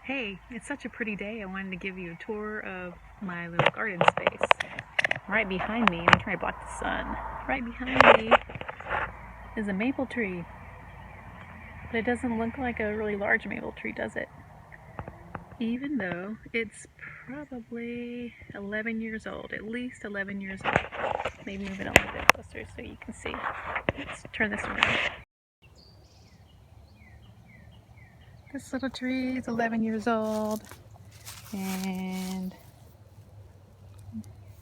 Hey, it's such a pretty day. I wanted to give you a tour of my little garden space. Right behind me, let me try to block the sun. Right behind me is a maple tree. But it doesn't look like a really large maple tree, does it? Even though it's probably 11 years old, at least 11 years old. Maybe move it a little bit closer so you can see. Let's turn this around. This little tree is 11 years old, and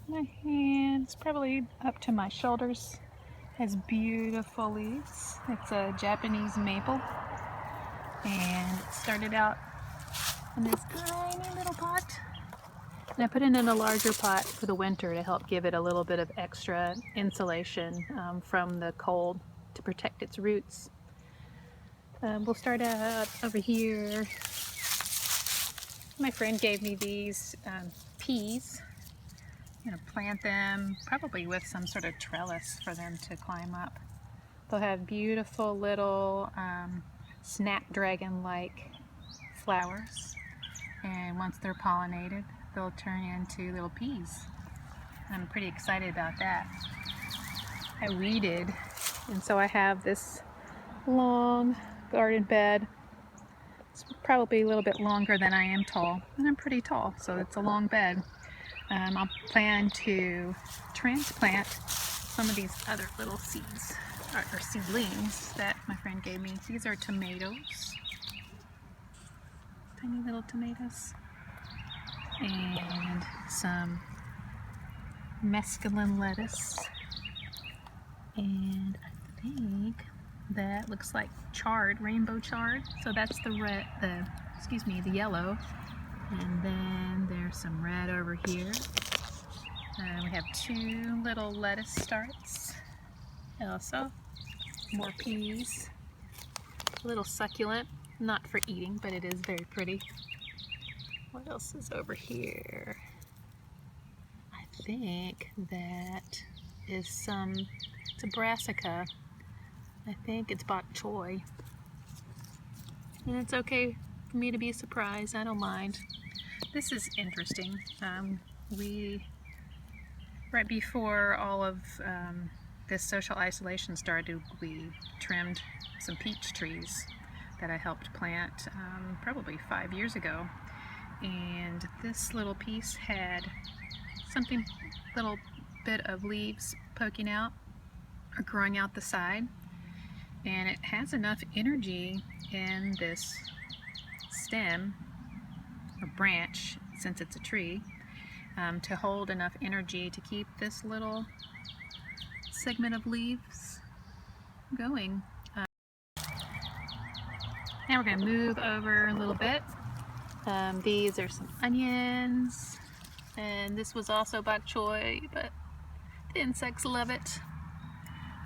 my hand's probably up to my shoulders. Has beautiful leaves. It's a Japanese maple, and it started out in this tiny little pot, and I put it in a larger pot for the winter to help give it a little bit of extra insulation from the cold to protect its roots. We'll start out over here. My friend gave me these peas. I'm going to plant them probably with some sort of trellis for them to climb up. They'll have beautiful little snapdragon-like flowers, and once they're pollinated, they'll turn into little peas. I'm pretty excited about that. I weeded, and so I have this long garden bed. It's probably a little bit longer than I am tall, and I'm pretty tall, so it's a long bed. I'll plan to transplant some of these other little seeds or seedlings that my friend gave me. These are tomatoes, tiny little tomatoes, and some mesclun lettuce, and I think that looks like chard, rainbow chard. So that's the red, the yellow, and then there's some red over here. We have two little lettuce starts. Also, more peas. A little succulent, not for eating, but it is very pretty. What else is over here? I think that is it's a brassica. I think it's bok choy. And it's okay for me to be surprised, I don't mind. This is interesting. Right before all of this social isolation started, we trimmed some peach trees that I helped plant probably 5 years ago. And this little piece had little bit of leaves poking out or growing out the side. And it has enough energy in this stem or branch, since it's a tree, to hold enough energy to keep this little segment of leaves going. Now we're going to move over a little bit. These are some onions, and this was also bok choy, but the insects love it.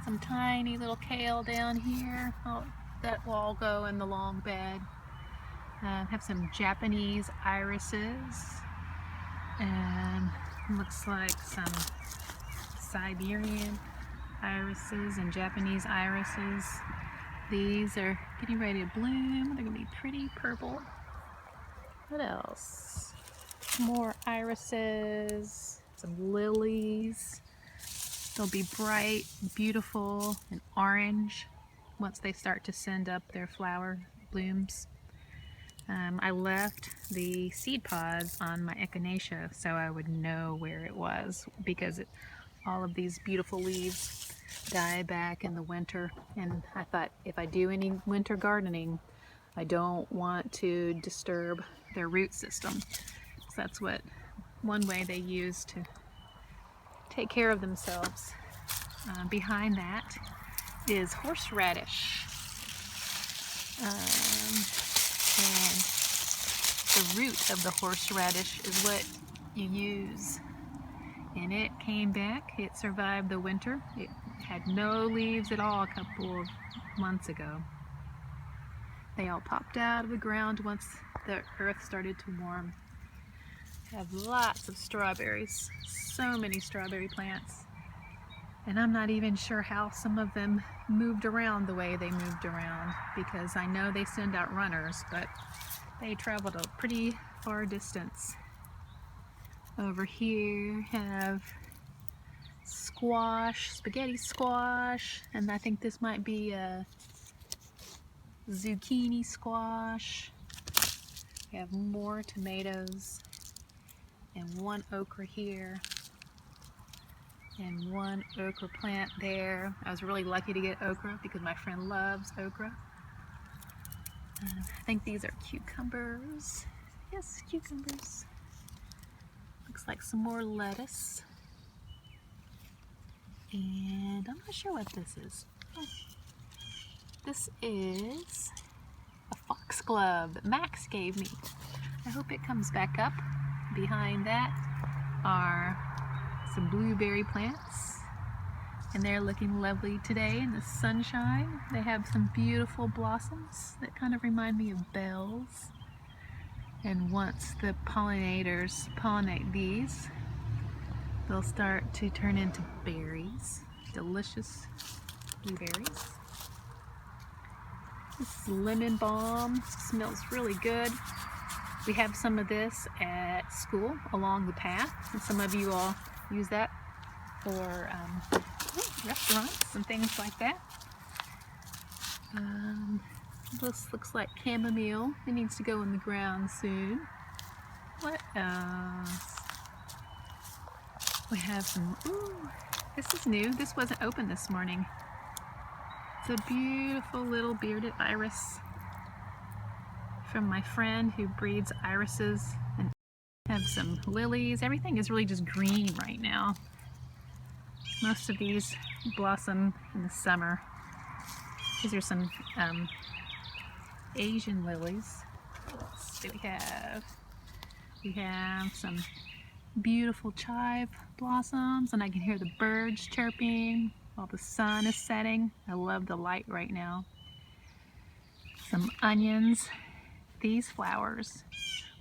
Some tiny little kale down here. That will all go in the long bed. Have some Japanese irises, and looks like some Siberian irises and Japanese irises. These are getting ready to bloom. They're going to be pretty purple. What else? More irises, some lilies. They'll be bright, beautiful, and orange once they start to send up their flower blooms. I left the seed pods on my echinacea so I would know where it was, because all of these beautiful leaves die back in the winter, and I thought if I do any winter gardening, I don't want to disturb their root system. So that's one way they use to take care of themselves. Behind that is horseradish. And the root of the horseradish is what you use. And it came back. It survived the winter. It had no leaves at all a couple of months ago. They all popped out of the ground once the earth started to warm. I have lots of strawberries. So many strawberry plants. And I'm not even sure how some of them moved around the way they moved around, because I know they send out runners, but They traveled a pretty far distance. Over here have squash, spaghetti squash, and I think this might be a zucchini squash. We have more tomatoes and one okra here and one okra plant there. I was really lucky to get okra because my friend loves okra. I think these are cucumbers. Yes, cucumbers. Looks like some more lettuce. And I'm not sure what this is. Oh, this is a foxglove that Max gave me. I hope it comes back up. Behind that are some blueberry plants, and they're looking lovely today in the sunshine. They have some beautiful blossoms that kind of remind me of bells. And once the pollinators pollinate these, they'll start to turn into berries, delicious blueberries. This is lemon balm, smells really good. We have some of this at school along the path, and some of you all use that for restaurants and things like that. This looks like chamomile. It needs to go in the ground soon. What else? We have some, ooh, this is new. This wasn't open this morning. It's a beautiful little bearded iris from my friend who breeds irises, and have some lilies. Everything is really just green right now. Most of these blossom in the summer. These are some Asian lilies. What else do we have? We have some beautiful chive blossoms, and I can hear the birds chirping while the sun is setting. I love the light right now. Some onions. These flowers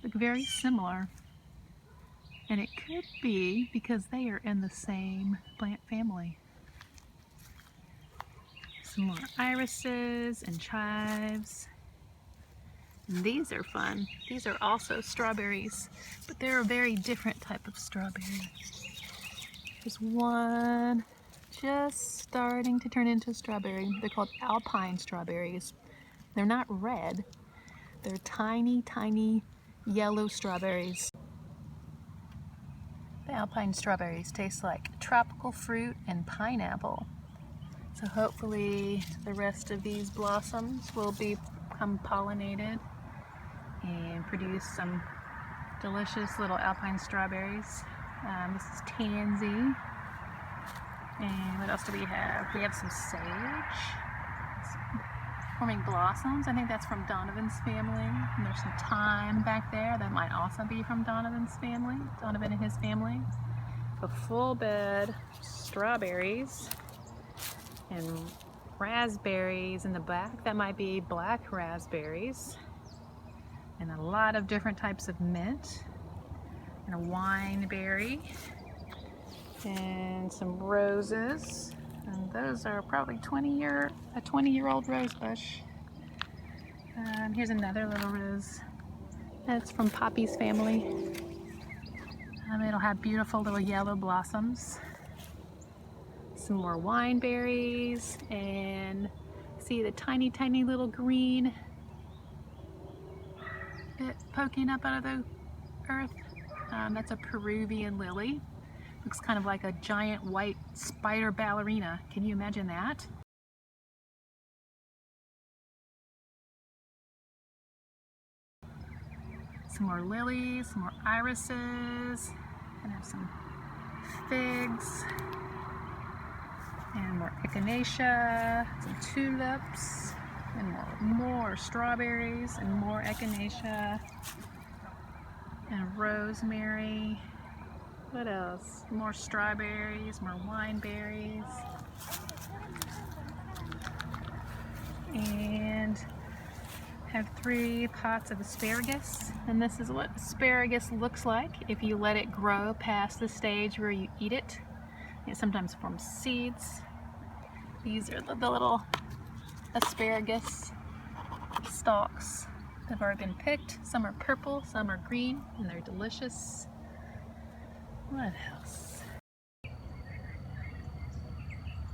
look very similar, and it could be because they are in the same plant family. Some more irises and chives. And these are fun. These are also strawberries, but they're a very different type of strawberry. There's one just starting to turn into a strawberry. They're called alpine strawberries. They're not red. They're tiny, tiny yellow strawberries. The alpine strawberries taste like tropical fruit and pineapple. So hopefully the rest of these blossoms will become pollinated and produce some delicious little alpine strawberries. This is tansy. And what else do we have? We have some sage. Forming blossoms. I think that's from Donovan's family. And there's some thyme back there that might also be from Donovan's family. Donovan and his family. A full bed of strawberries and raspberries in the back. That might be black raspberries. And a lot of different types of mint. And a wine berry. And some roses. And those are probably a 20-year-old rose bush. Here's another little rose. That's from Poppy's family. It'll have beautiful little yellow blossoms. Some more wine berries, and see the tiny, tiny little green bit poking up out of the earth. That's a Peruvian lily. Looks kind of like a giant white spider ballerina. Can you imagine that? Some more lilies, some more irises, and have some figs, and more echinacea, some tulips, and more strawberries, and more echinacea, and rosemary. What else? More strawberries, more wine berries, and have 3 pots of asparagus. And this is what asparagus looks like if you let it grow past the stage where you eat it. It sometimes forms seeds. These are the little asparagus stalks. have already been picked. Some are purple, some are green, and they're delicious. What else?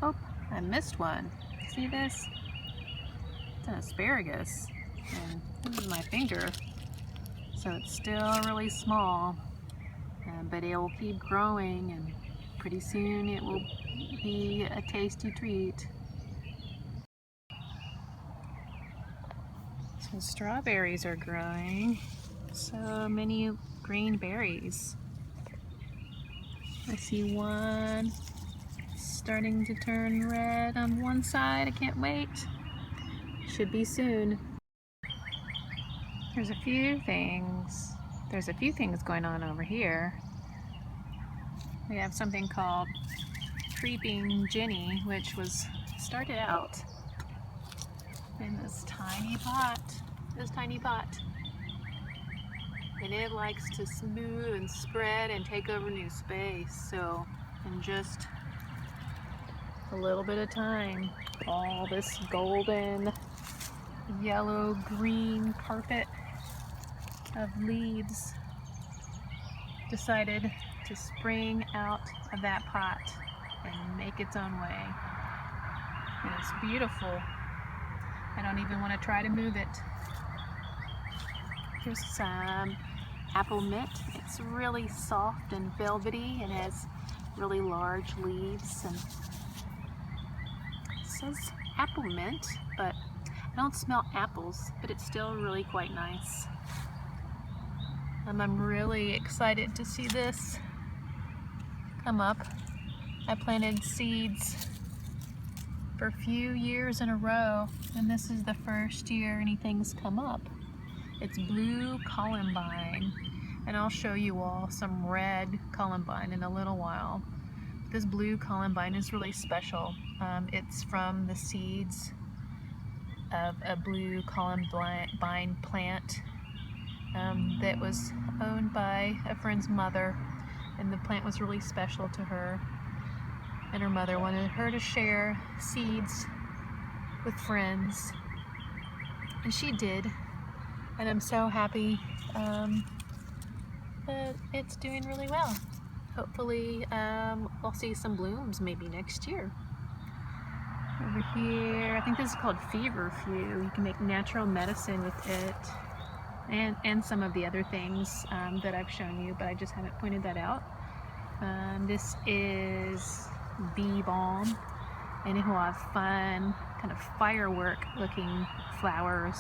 Oh, I missed one. See this? It's an asparagus. And this is my finger. So it's still really small. But it will keep growing, and pretty soon it will be a tasty treat. So strawberries are growing. So many green berries. I see one starting to turn red on one side. I can't wait. Should be soon. There's a few things going on over here. We have something called Creeping Jenny, which was started out in this tiny pot. And it likes to move and spread and take over new space. So in just a little bit of time, all this golden, yellow, green carpet of leaves decided to spring out of that pot and make its own way. And it's beautiful. I don't even want to try to move it. Here's some apple mint. It's really soft and velvety and has really large leaves. And it says apple mint, but I don't smell apples, but it's still really quite nice. I'm really excited to see this come up. I planted seeds for a few years in a row, and this is the first year anything's come up. It's blue columbine, and I'll show you all some red columbine in a little while. This blue columbine is really special. It's from the seeds of a blue columbine plant that was owned by a friend's mother, and the plant was really special to her, and her mother wanted her to share seeds with friends, and she did. And I'm so happy that it's doing really well. Hopefully we'll see some blooms maybe next year. Over here, I think this is called feverfew. You can make natural medicine with it, and some of the other things that I've shown you, but I just haven't pointed that out. This is bee balm, and it will have fun, kind of firework looking flowers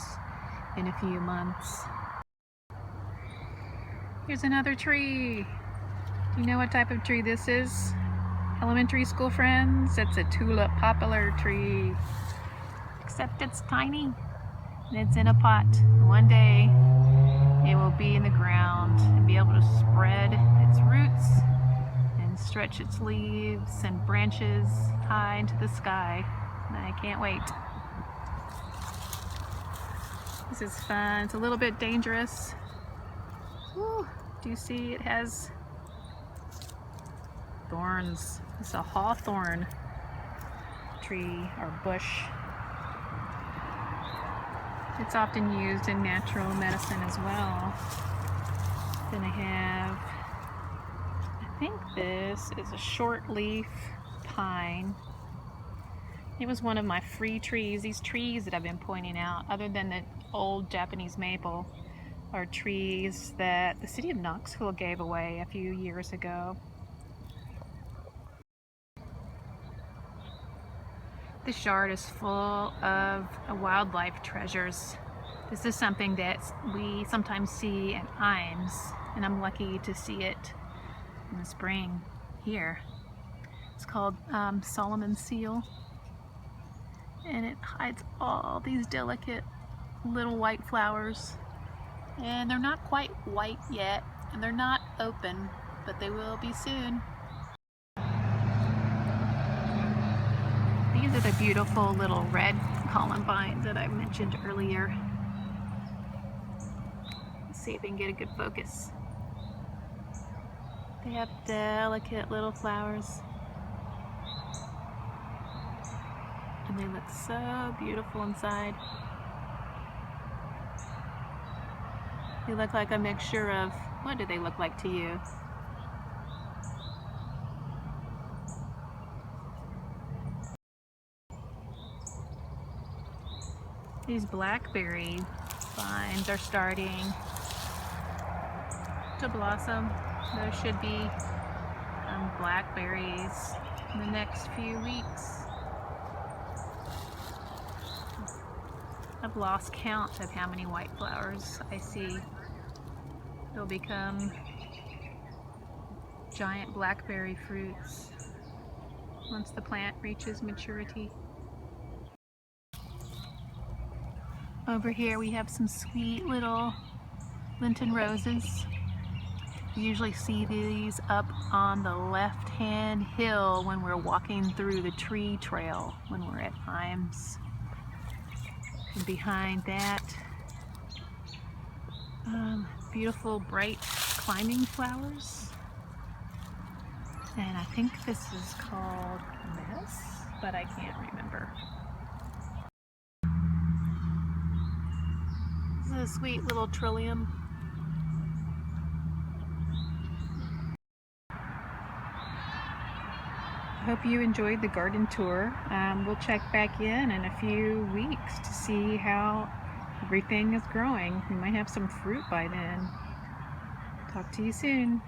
in a few months. Here's another tree. Do you know what type of tree this is? Elementary school friends? It's a tulip poplar tree. Except it's tiny and it's in a pot. One day it will be in the ground and be able to spread its roots and stretch its leaves and branches high into the sky. And I can't wait. This is fun. It's a little bit dangerous. Woo. Do you see it has thorns? It's a hawthorn tree or bush. It's often used in natural medicine as well. Then I have, I think this is a short leaf pine. It was one of my free trees. These trees that I've been pointing out, other than the old Japanese maple, are trees that the city of Knoxville gave away a few years ago. This yard is full of wildlife treasures. This is something that we sometimes see at Imes, and I'm lucky to see it in the spring here. It's called Solomon seal, and it hides all these delicate little white flowers. And they're not quite white yet, and they're not open, but they will be soon. These are the beautiful little red columbines that I mentioned earlier. Let's see if we can get a good focus. They have delicate little flowers, and they look so beautiful inside. They look like a mixture of, what do they look like to you? These blackberry vines are starting to blossom. There should be blackberries in the next few weeks. I've lost count of how many white flowers I see. They'll become giant blackberry fruits once the plant reaches maturity. Over here we have some sweet little Lenten roses. You usually see these up on the left-hand hill when we're walking through the tree trail when we're at Imes. And behind that, beautiful bright climbing flowers. And I think this is called Mess, but I can't remember. This is a sweet little trillium. I hope you enjoyed the garden tour. We'll check back in a few weeks to see how everything is growing. We might have some fruit by then. Talk to you soon.